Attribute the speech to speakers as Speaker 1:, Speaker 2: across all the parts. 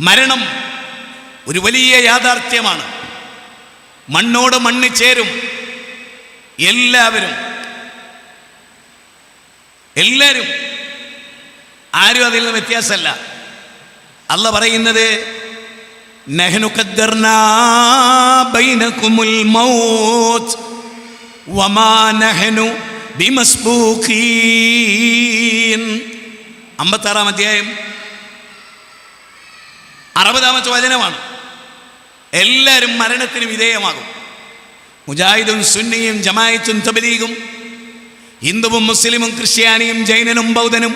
Speaker 1: മരണം ഒരു വലിയ യാഥാർത്ഥ്യമാണ്. മണ്ണോട് മണ്ണ് ചേരും. എല്ലാവരും ആരും അതിൽ നിന്ന് വ്യത്യാസമല്ല. അല്ലാഹ് പറയുന്നത് നഹ്നു ഖദ്ദർനാ ബൈനകുമുൽ മൗത്ത് വമാ നഹ്നു ബിമസ്ബൂഖീൻ. 56-ാം അധ്യായം 60-ാമത്തെ വചനമാണ്. എല്ലാവരും മരണത്തിന് വിധേയമാകും. മുജാഹിദും സുന്നിയും ജമാഅത്തും തബ്ലീഗും, ഹിന്ദുവും മുസ്ലിമും ക്രിസ്ത്യാനിയും ജൈനനും ബൗദ്ധനും,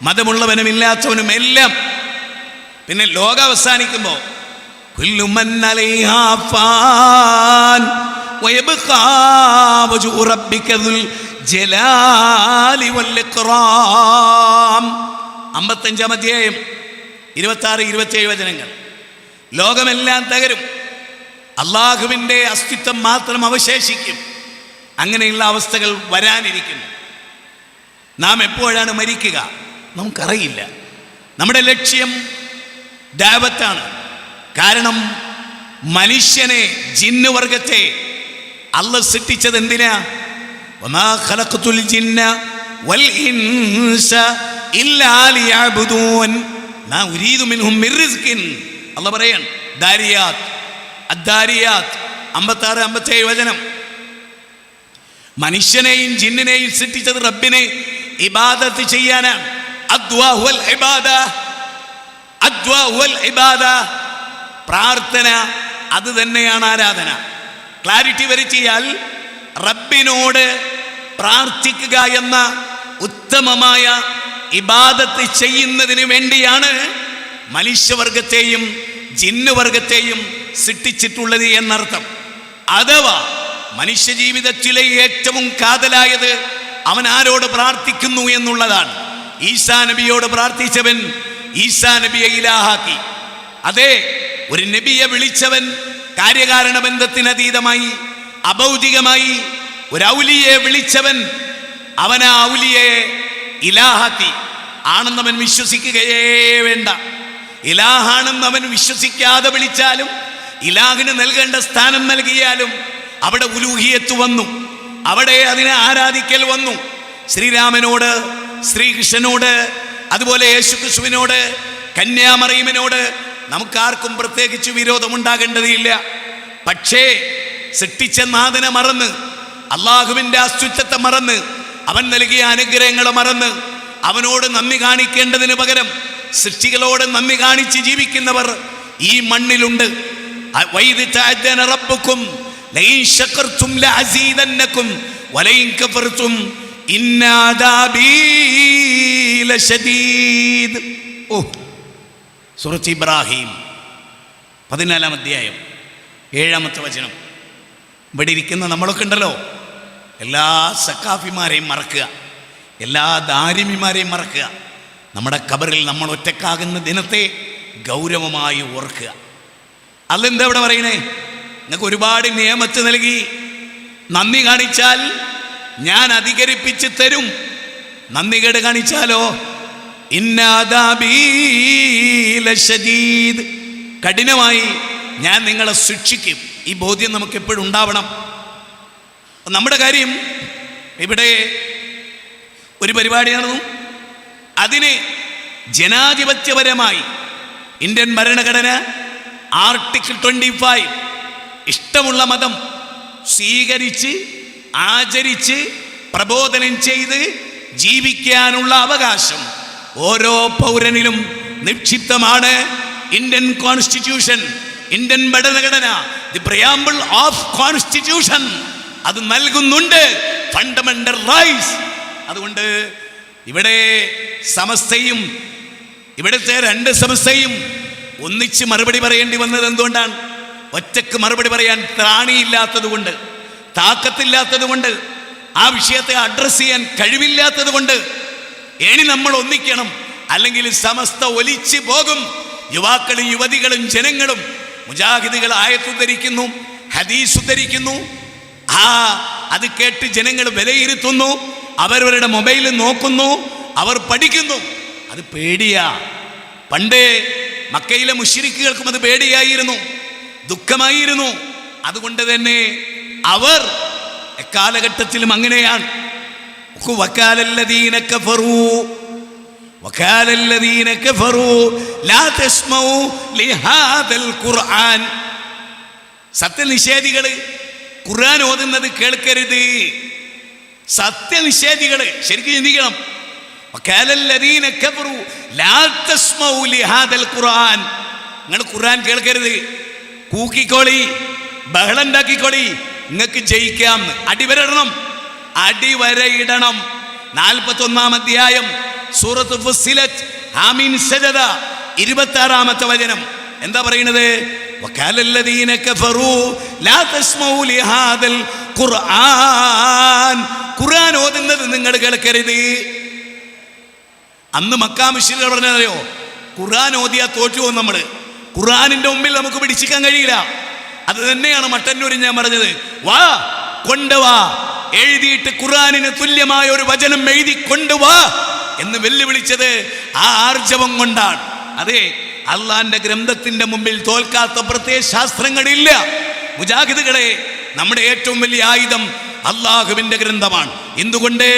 Speaker 1: മതമുള്ളവനും ഇല്ലാത്തവനും എല്ലാം. പിന്നെ ലോകം അവസാനിക്കുമ്പോൾ കുല്ലു മൻ അലൈഹാ ഫാൻ വയബ്ഖാ വജ്ഹു റബ്ബിക ദുൽ ജലാലി വൽ ഇക്റാം. 55-ാം അധ്യായം 26-27 വചനങ്ങൾ. ലോകമെല്ലാം തകരും, അള്ളാഹുവിൻ്റെ അസ്തിത്വം മാത്രം അവശേഷിക്കും. അങ്ങനെയുള്ള അവസ്ഥകൾ വരാനിരിക്കുന്നു. നാം എപ്പോഴാണ് മരിക്കുക നമുക്കറിയില്ല. നമ്മുടെ ലക്ഷ്യം ദഅവത്താണ്. കാരണം മനുഷ്യനെ, ജിന്നുവർഗത്തെ അല്ലാഹ് സൃഷ്ടിച്ചത് എന്തിനാ? വമാ ഖലഖതുൽ ജിന്ന വൽ ഇൻസ ഇല്ലാ ലിയഅ്ബുദൂൻ മാ ഉരീദു മിൻഹും മിർ റിസ്കിൻ. അല്ലാഹ് പറയാൻ ദാരിയാത്ത് അദ്ദാരിയാത്ത് 56-57 വചനം. മനുഷ്യനെയും ജിന്നിനെയും സൃഷ്ടിച്ചത് റബ്ബിനെ ഇബാദത്ത് ചെയ്യാനാണ്. അദ്വാ ഹുവൽ ഇബാദ. പ്രാർത്ഥന അത് തന്നെയാണ് ആരാധന. ക്ലാരിറ്റി വരുത്തിയാൽ റബ്ബിനോട് പ്രാർത്ഥിക്കുക എന്ന ഉത്തമമായ ഇബാദത്ത് ചെയ്യുന്നതിന് വേണ്ടിയാണ് മനുഷ്യവർഗത്തെയും ജിന്നുവർഗത്തെയും സൃഷ്ടിച്ചിട്ടുള്ളത് എന്നർത്ഥം. അഥവാ മനുഷ്യ ജീവിതത്തിലെ ഏറ്റവും കാതലായത് അവൻ ആരോട് പ്രാർത്ഥിക്കുന്നു എന്നുള്ളതാണ്. ഈസാ നബിയോട് പ്രാർത്ഥിച്ചവൻ ഈസാ നബിയെ ഇലാഹാക്കി. അതെ, ഒരു നബിയെ വിളിച്ചവൻ കാര്യകാരണ ബന്ധത്തിനതീതമായി അഭൗതികമായി ഒരു ഔലിയെ വിളിച്ചവൻ അവൻ ആ ഔലിയെ ഇലാഹാക്കി. ആണെന്നവൻ വിശ്വസിക്കുകയേ വേണ്ട. ഇലാഹാണെന്നവൻ വിശ്വസിക്കാതെ വിളിച്ചാലും ഇലാഹിന് നൽകേണ്ട സ്ഥാനം നൽകിയാലും അവിടെ ഉലൂഹിയത്ത് വന്നു, അവിടെ അതിനെ ആരാധിക്കൽ വന്നു. ശ്രീരാമനോട്, ശ്രീകൃഷ്ണനോട്, അതുപോലെ യേശുക്രിസ്തുവിനോട്, കന്യാമറിയമിനോട് നമുക്കാർക്കും പ്രത്യേകിച്ച് വിരോധമുണ്ടാകേണ്ടതില്ല. പക്ഷേ സൃഷ്ടിച്ച നാഥനെ മറന്ന്, അള്ളാഹുവിൻ്റെ അസ്തിത്വത്തെ മറന്ന്, അവൻ നൽകിയ അനുഗ്രഹങ്ങളെ മറന്ന് അവനോട് നന്ദി കാണിക്കേണ്ടതിന് പകരം സൃഷ്ടികളോട് നന്ദി കാണിച്ച് ജീവിക്കുന്നവർ ഈ മണ്ണിലുണ്ട്. വൈദ് തഅദ്ദന റബ്ബുക്കും ലഇൻ ശകർതും ലഅസീദന്നകും വലഇൻ കഫർതും ഇന്ന അദാബീ ലശദീദ്. സൂറത്ത് ഇബ്രാഹിം 14-ാം അധ്യായം 7-ാമത്തെ വചനം. ഇവിടെ ഇരിക്കുന്ന നമ്മളൊക്കെ ഉണ്ടല്ലോ, എല്ലാ സക്കാഫിമാരെയും മറക്കുക, എല്ലാ ദാരിമിമാരെയും മറക്കുക. നമ്മുടെ ഖബറിൽ നമ്മൾ ഒറ്റക്കാകുന്ന ദിനത്തെ ഗൗരവമായി ഓർക്കുക. അതെന്താ ഇവിടെ പറയണേ? നിങ്ങൾക്ക് ഒരുപാട് നിയമത്ത് നൽകി, നന്ദി കാണിച്ചാൽ ഞാൻ അധികരിപ്പിച്ച് തരും, നന്ദികേട് കാണിച്ചാലോ ഇന്ന അദാബീ ലശദീദ്, കഠിനമായി ഞാൻ നിങ്ങളെ ശിക്ഷിക്കും. ഈ ബോധ്യം നമുക്ക് എപ്പോഴും ഉണ്ടാവണം. നമ്മുടെ കാര്യം ഇവിടെ ഒരു പരിപാടി നടന്നു, അതിന് ജനാധിപത്യപരമായി ഇന്ത്യൻ ഭരണഘടന ആർട്ടിക്കിൾ 25 ഇഷ്ടമുള്ള മതം സ്വീകരിച്ച് ആചരിച്ച് പ്രബോധനം ചെയ്ത് ജീവിക്കാനുള്ള അവകാശം ഓരോ പൗരനിലും നിക്ഷിപ്തമാണ്. ഇന്ത്യൻ കോൺസ്റ്റിറ്റ്യൂഷൻ, ഇന്ത്യൻ ഭരണഘടന, ദി പ്രിയാമ്പിൾ ഓഫ് കോൺസ്റ്റിറ്റ്യൂഷൻ അത് നൽകുന്നുണ്ട് ഫണ്ടമെന്റൽ റൈറ്റ്സ്. അതുകൊണ്ട് ഇവിടെ സമസ്തയും ഇവിടുത്തെ 2 സമസ്തയും ഒന്നിച്ച് മറുപടി പറയേണ്ടി വന്നത് എന്തുകൊണ്ടാണ്? ഒറ്റക്ക് മറുപടി പറയാൻ ത്രാണിയില്ലാത്തത് കൊണ്ട്, താക്കത്തില്ലാത്തത് കൊണ്ട്, ആ വിഷയത്തെ അഡ്രസ് ചെയ്യാൻ കഴിവില്ലാത്തത് കൊണ്ട്. ഇനി നമ്മൾ ഒന്നിക്കണം, അല്ലെങ്കിൽ സമസ്ത ഒലിച്ചു പോകും. യുവാക്കളും യുവതികളും ജനങ്ങളും മുജാഹിദുകൾ ആയത്തുദ്ധരിക്കുന്നു, ഹദീസ് ഉദ്ധരിക്കുന്നു, അത് കേട്ട് ജനങ്ങൾ വിലയിരുത്തുന്നു, അവരവരുടെ മൊബൈൽ നോക്കുന്നു, അവർ പഠിക്കുന്നു. അത് പേടിയാ. പണ്ട് മക്കയിലെ മുശ്രിക്കുകൾക്കും അത് പേടിയായിരുന്നു, ദുഃഖമായിരുന്നു. അതുകൊണ്ട് തന്നെ അവർ എക്കാലഘട്ടത്തിലും അങ്ങനെയാണ്. സത്യനിഷേധികള് ഖുർആൻ ഓതുന്നത് കേൾക്കരുത്. സത്യനിഷേധികള് ശരിക്കും ചിന്തിക്കണം. നിങ്ങൾ ഖുർആൻ കേൾക്കരുത്, കൂക്കിക്കോളി, ബഹളം ഉണ്ടാക്കിക്കോളി, നിങ്ങൾക്ക് ജയിക്കാം. അടിവരയിടണം, അടിവരയിടണം. 41-ാം അധ്യായം സൂറത്ത് ഫുസ്സിലത്ത് ആമീൻ സജദ 26-ാമത്തെ വചനം എന്താ പറയുന്നത്? വഖാലല്ലദീന കഫറൂ ലാ തസ്മഊ ലിഹാദൽ ഖുർആൻ. ഖുർആൻ ഓതുന്നത് നിങ്ങൾ കേൾക്കരുത്. അന്ന് മക്കാ മുശ്രിക്കുകൾ പറഞ്ഞതറിയോ? ഖുർആൻ ഓതിയാ തോറ്റുപോകും നമ്മൾ. ഖുർആനിന്റെ മുമ്പിൽ നമുക്ക് പിടിച്ചിക്കാൻ കഴിയില്ല. അത് തന്നെയാണ് മട്ടന്നൂരിൽ ഞാൻ പറഞ്ഞത്. വാ, കൊണ്ടുവാ, എഴുതിയിട്ട് ഖുർആനിന് തുല്യമായ ഒരു വചനം എഴുതി കൊണ്ടുവാ എന്ന് വെല്ലുവിളിച്ചത് ആ ആർജവം കൊണ്ടാണ്. അതെ, അള്ളാന്റെ ഗ്രന്ഥത്തിന്റെ മുമ്പിൽ തോൽക്കാത്ത പ്രത്യേക ശാസ്ത്രങ്ങളില്ല. മുജാഹിദുകളെ, നമ്മുടെ ഏറ്റവും വലിയ ആയുധം അള്ളാഹുവിന്റെ ഗ്രന്ഥമാണ്. എന്തുകൊണ്ട്?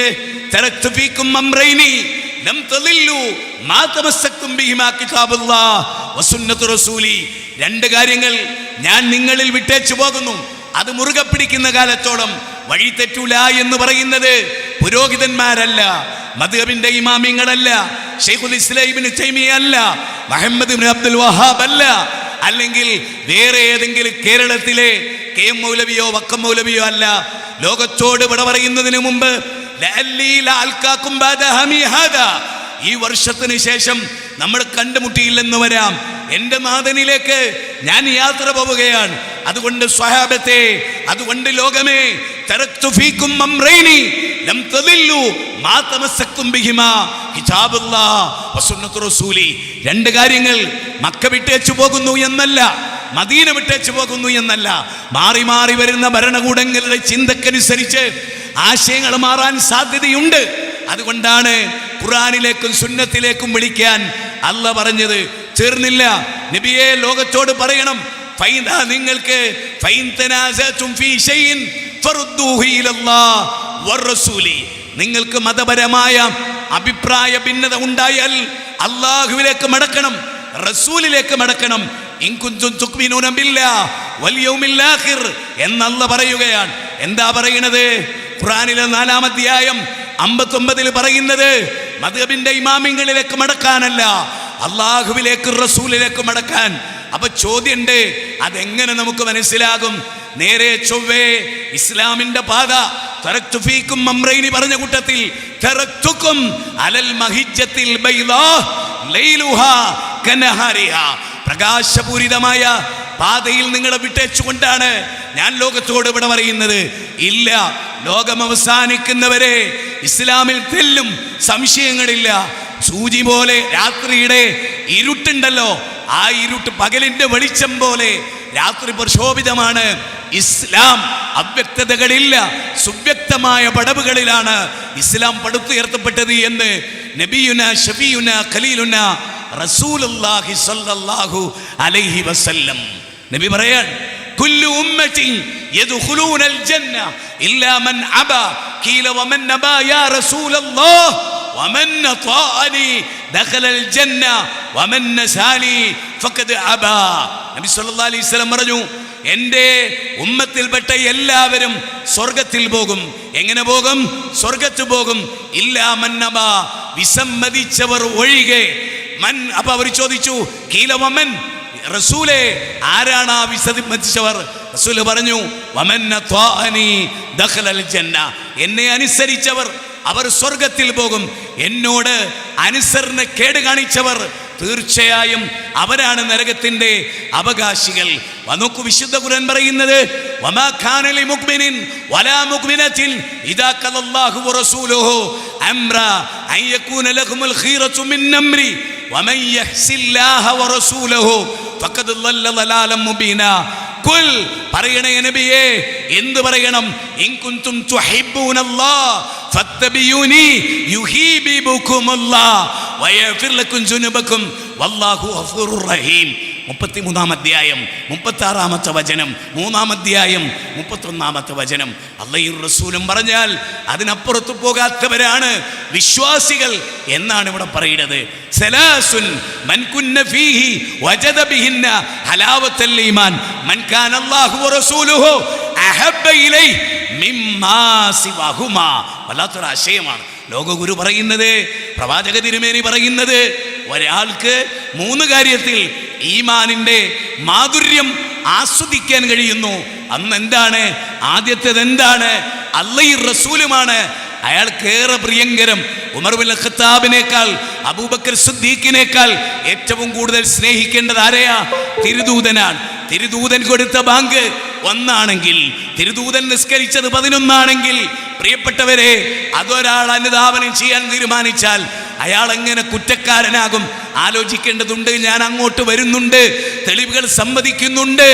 Speaker 1: തറക്തു ഫീകും അംറൈനി ലം തളില്ലു മാ തമസ്സക്തും ബിഹിമാ കിതാബുല്ലാഹ് വസുന്നത്തു റസൂലി. രണ്ട് കാര്യങ്ങൾ ഞാൻ നിങ്ങളിൽ വിട്ടേച്ചു പോകുന്നു, അത് മുറുകെ പിടിക്കുന്ന കാലത്തോളം വഴി തെറ്റൂല എന്ന് പറയുന്നത് പുരോഹിതന്മാരല്ല, മദ്ഹബിന്റെ ഇമാമിങ്ങളല്ല, ശൈഖുൽ ഇസ്ലാം ഇബ്നു തൈമിയ്യ അല്ല, മുഹമ്മദ് ഇബ്നു അബ്ദുൽ വഹാബ് അല്ല, അല്ലെങ്കിൽ വേറെ ഏതെങ്കിലും കേരളത്തിലെ കെ എം മൗലവിയോ വക്കം മൗലവിയോ അല്ല. ലോകത്തോട് വിട പറയുന്നതിന് മുമ്പ് ഈ വർഷത്തിന് ശേഷം നമ്മൾ കണ്ടുമുട്ടിയില്ലെന്ന് വരാം. എൻ്റെ നാഥനിലേക്ക് ഞാൻ യാത്ര പോവുകയാണ്. അതുകൊണ്ട് സ്വഹാബത്തെ, അതുകൊണ്ട് ലോകമേ, തറക്തു ഫീകും അംറൈനി ലം തളില്ലു മാ തമസ്സക്തും ബിഹിമാ കിതാബുല്ലാഹ് വസുന്നത്തു റസൂലി. രണ്ട് കാര്യങ്ങൾ മക്ക വിട്ടേച്ചു പോകുന്നു എന്നല്ല, മദീന വിട്ടേച്ചു പോകുന്നു എന്നല്ല, മാറി മാറി വരുന്ന ഭരണകൂടങ്ങളുടെ ചിന്തക്കനുസരിച്ച് ആശയങ്ങൾ മാറാൻ സാധ്യതയുണ്ട്. അതുകൊണ്ടാണ് ഖുർആനിലേക്കും സുന്നത്തിലേക്കും വിളിക്കാൻ അല്ലാഹ് പറഞ്ഞത്. തീർന്നില്ല, നബിയെ ലോകത്തോട് പറയണം, നിങ്ങൾക്ക് നിങ്ങൾക്ക് മതപരമായ അഭിപ്രായ ഭിന്നത ഉണ്ടായാൽ അല്ലാഹുവിലേക്ക് മടക്കണം, റസൂലിലേക്ക് മടക്കണം. എന്നല്ല പറയുകയാണ്. എന്താ പറയുന്നത്? ഖുർആനിലെ 4-ാം അധ്യായം 59 പറയുന്നത് മദ്ഹബിന്റെ ഇമാമിങ്ങളിലേക്ക് മടക്കാനല്ല, അള്ളാഹുവിലേക്ക് റസൂലിലേക്ക് മടക്കാൻ. അപ്പൊ ചോദ്യമുണ്ട്, അതെങ്ങനെ നമുക്ക് മനസ്സിലാകും? നേരെ ചൊവ്വേ ഇസ്ലാമിന്റെ പാത തറക്തു ഫീകും അംറൈനി പറഞ്ഞ കൂട്ടത്തിൽ തറക്തുകും അലൽ മഹിജ്ജത്തിൽ ബൈദാ ലൈലുഹാ കനഹാരിഹാ, പ്രകാശപൂരിതമായ പാതയിൽ നിങ്ങളെ വിട്ടേച്ചുകൊണ്ടാണ് ഞാൻ ലോകത്തോട് ഇവിടെ പറയുന്നത്. ഇല്ല, ലോകം അവസാനിക്കുന്നവരെ ഇസ്ലാമിൽ തെല്ലും സംശയങ്ങളില്ല. സൂചി പോലെ രാത്രിയുടെ ഇരുട്ടുണ്ടല്ലോ, ആ ഇരുട്ട് പകലിന്റെ വെളിച്ചം പോലെ രാത്രി പ്രക്ഷോഭിതമാണ്. ഇസ്ലാം അവ്യക്തതകളില്ല, സുവ്യക്തമായ പടവുകളിലാണ് ഇസ്ലാം പടുത്തുയർത്തപ്പെട്ടത് എന്ന് നബിയുന ഷഫീയുന ഖലീലുന റസൂലുള്ളാഹി സ്വല്ലല്ലാഹു അലൈഹി വസല്ലം നബി പറയാൻ, കുല്ലു ഉമ്മത്തി യദ്ഖുലൂനൽ ജന്ന ഇല്ലാ മൻ അബാ ഖീല വമൻ അബാ യാ റസൂലല്ലാഹ് വമൻ അതാഅനി ദഖലൽ ജന്ന വമൻ നസാനി ഫഖദ് അബാ. നബി സല്ലല്ലാഹു അലൈഹി വസല്ലം പറഞ്ഞു, എൻ്റെ ഉമ്മത്തിൽപ്പെട്ട എല്ലാവരും സ്വർഗത്തിൽ പോകും. എങ്ങനെ പോകും? സ്വർഗത്ത് പോകും. ഇല്ലാ മൻ അബാ, വിസമ്മതിച്ചവർ ഒഴികെ. മൻ, അപ്പൊ അവർ ചോദിച്ചു, ഖീല വമൻ, റസൂലേ ആരാണ് ആ വിസമ്മതിച്ചവർ? റസൂല് പറഞ്ഞു, വമൻ അതാഅനി ദഖലൽ ജന്ന, എന്നെ അനുസരിച്ചവർ അവർ സ്വർഗത്തിൽ പോകും. എന്നോട് അനുസരണ കേട് കാണിച്ചവർ തീർച്ചയായും അവരാണ് നരകത്തിന്റെ അവകാശികൾ. നോക്കൂ, വിശുദ്ധ ഖുർആൻ പറയുന്നത്, വമാ കാന ലിമുഅ്മിനിൻ വലാ മുഅ്മിനത്തിൻ ഇദാ ഖലല്ലാഹു വറസൂലുഹു അംറാ അൻ യകൂന ലഹുമുൽ ഖീറതു മിൻ അംരി വമൻ യഹ്സില്ലാഹ വറസൂലുഹു ഫഖദ് ളല്ല ളലാലൻ മുബീനാ. കുൽ പറയണേ നബിയേ, എന്ത് പറയണം? ഇൻ കുൻതും തുഹിബ്ബൂനല്ലാഹ് ഫത്തബിയൂനി യുഹിബ്ബുകുമുല്ലാഹ് വയഗ്ഫിർ ലക്കും ദുനൂബക്കും വല്ലാഹു ഗഫൂറുർ റഹീം. 33-ാം അധ്യായം 36-ാമത്തെ വചനം, 3-ാം അധ്യായം 31-ാമത്തെ വചനം. അല്ലാഹുവും റസൂലും പറഞ്ഞാൽ അതിനപ്പുറത്ത് പോകാത്തവരാണ് വിശ്വാസികൾ എന്നാണ് ഇവിടെ പറയുന്നത്. സലാസുൻ മൻ കുന്ന ഫീഹി വജദ ബിഹിന്ന ഹലാവത്തൽ ഈമാൻ മൻ കാന അല്ലാഹു വറസൂലുഹു അഹബ്ബ ഇലൈഹി മിമ്മാ സിവഹുമാ. വല്ലാത്തൊരു ആശയമാണ് ലോകഗുരു പറയുന്നത്, പ്രവാചക തിരുമേനി പറയുന്നത്. ഒരാൾക്ക് 3 കാര്യത്തിൽ ഈമാനിൻ്റെ മാധുര്യം ആസ്വദിക്കാൻ കഴിയുന്നു. അന്ന് എന്താണ്? ആദ്യത്തേത് എന്താണ്? അല്ലാഹുവും റസൂലുമാണ് അയാൾക്കേറെ പ്രിയങ്കരം. ഉമർ ബിൻ ഖത്താബിനേക്കാൾ, അബൂബക്കർ സിദ്ദീഖിനേക്കാൾ ഏറ്റവും കൂടുതൽ സ്നേഹിക്കേണ്ടത് ആരെയാ? തിരുദൂതനാണ്. തിരുദൂതൻ കൊടുത്ത ബാങ്ക് 1 ആണെങ്കിൽ, തിരുദൂതൻ നിസ്കരിച്ചത് 11 ആണെങ്കിൽ, പ്രിയപ്പെട്ടവരെ, അതൊരാൾ അനുധാവനം ചെയ്യാൻ തീരുമാനിച്ചാൽ അയാൾ എങ്ങനെ കുറ്റക്കാരനാകും? ആലോചിക്കേണ്ടതുണ്ട്. ഞാൻ അങ്ങോട്ട് വരുന്നുണ്ട്, തെളിവുകൾ സമ്മതിക്കുന്നുണ്ട്.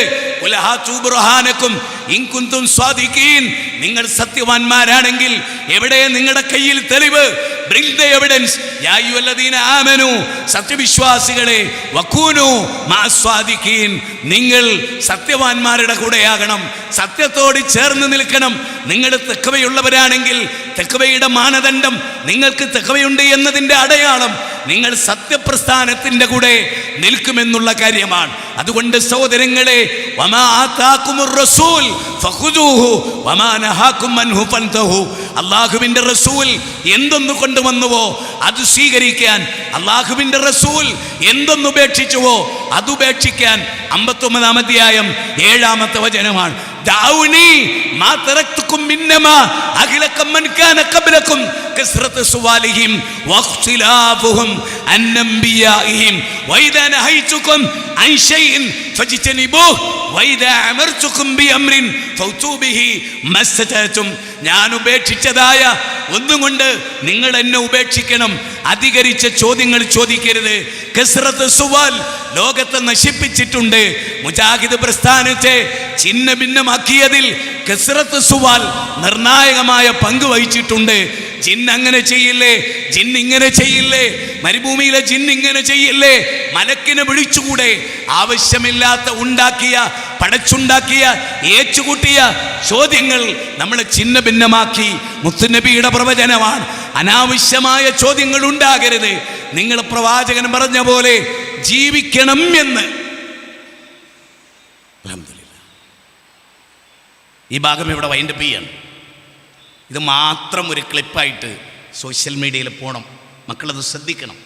Speaker 1: നിങ്ങൾ സത്യവാന്മാരാണെങ്കിൽ എവിടെ നിങ്ങളുടെ കയ്യിൽ തെളിവ്? Bring the evidence. യാ അയ്യുഹല്ലദീന ആമനു, സത്യവിശ്വാസികളെ, വകൂനു മഅസ്വാദിഖീൻ, നിങ്ങൾ സത്യവാന്മാരുടെ കൂടെയാകണം, സത്യത്തോട് ചേർന്ന് നിൽക്കണം. നിങ്ങൾ തഖ്വയുള്ളവരാണെങ്കിൽ തഖ്വയുടെ മാനദണ്ഡം, നിങ്ങൾക്ക് തഖ്വയുണ്ട് എന്നതിൻ്റെ അടയാളം നിങ്ങൾ സത്യപ്രസ്ഥാനത്തിൻ്റെ കൂടെ നിൽക്കുമെന്നുള്ള കാര്യമാണ്. അതുകൊണ്ട് സഹോദരങ്ങളെ, വമാ ആതാകുമുർ റസൂൽ ഫഖുദൂഹു വമാ നഹാകും അൻഹു ഫൻതഹു. അല്ലാഹുവിൻ്റെ റസൂൽ എന്തൊന്നു കൊണ്ടുവന്നുവോ അത് സ്വീകരിക്കാൻ, അല്ലാഹുവിൻ്റെ റസൂൽ എന്തൊന്നു ഉപേക്ഷിച്ചുവോ അത് ഉപേക്ഷിക്കാൻ. 59-ാം അധ്യായം 7-ാമത്തെ വചനമാണ്. ദാഊനി മാ തറക്തുകും മിന്നമാ അഖ്ലകം മൻ കാന ഖബ്ലകും കസ്റത്തു സുവാലിഹിം വഖ്തിലാഫുഹും അൻ അംബിയാഇഹിം വഇദാ നഹൈതുകും അൻ ശൈഇൻ ഫജ്തനിബൂഹു വഇദാ അമർതുകും ബിഅംരിൻ ഫൗതു ബിഹി മസ്തതതും. ഞാൻ ഉപേക്ഷിച്ചതായ ഒന്നുകൊണ്ട് നിങ്ങൾ എന്നെ ഉപേക്ഷിക്കണം. അധികരിച്ച ചോദ്യങ്ങൾ ചോദിക്കരുത്. കസ്റത്ത് സുവാൽ ലോകത്തെ നശിപ്പിച്ചിട്ടുണ്ട്. മുജാഹിദ് പ്രസ്ഥാനത്തെ ഛിന്ന ഭിന്നമാക്കിയതിൽ കസ്റത്ത് സുവാൽ നിർണായകമായ പങ്ക് വഹിച്ചിട്ടുണ്ട്. ജിന്ന് അങ്ങനെ ചെയ്യില്ലേ, ജിന്ന് ഇങ്ങനെ ചെയ്യില്ലേ, മരുഭൂമിയിലെ ജിന്ന് ഇങ്ങനെ ചെയ്യില്ലേ, മലക്കിനെ വിളിച്ചുകൂടെ? ആവശ്യമില്ലാത്ത ഉണ്ടാക്കിയ, പടച്ചുണ്ടാക്കിയ, ഏച്ചുകൂട്ടിയ ചോദ്യങ്ങൾ നമ്മളെ ഛിന്ന ഭിന്നമാക്കി. മുത്തുനബിയുടെ പ്രവചനമാണ്, അനാവശ്യമായ ചോദ്യങ്ങൾ ഉണ്ടാകരുത്. നിങ്ങൾ പ്രവാചകൻ പറഞ്ഞ പോലെ ജീവിക്കണം എന്ന്. അൽഹംദുലില്ലാഹ്, ഈ ഭാഗം ഇവിടെ വൈൻഡപ്പ് ചെയ്യാണ്. ഇത് മാത്രം ഒരു ക്ലിപ്പായിട്ട് സോഷ്യൽ മീഡിയയിൽ പോകണം. മക്കളത് ശ്രദ്ധിക്കണം.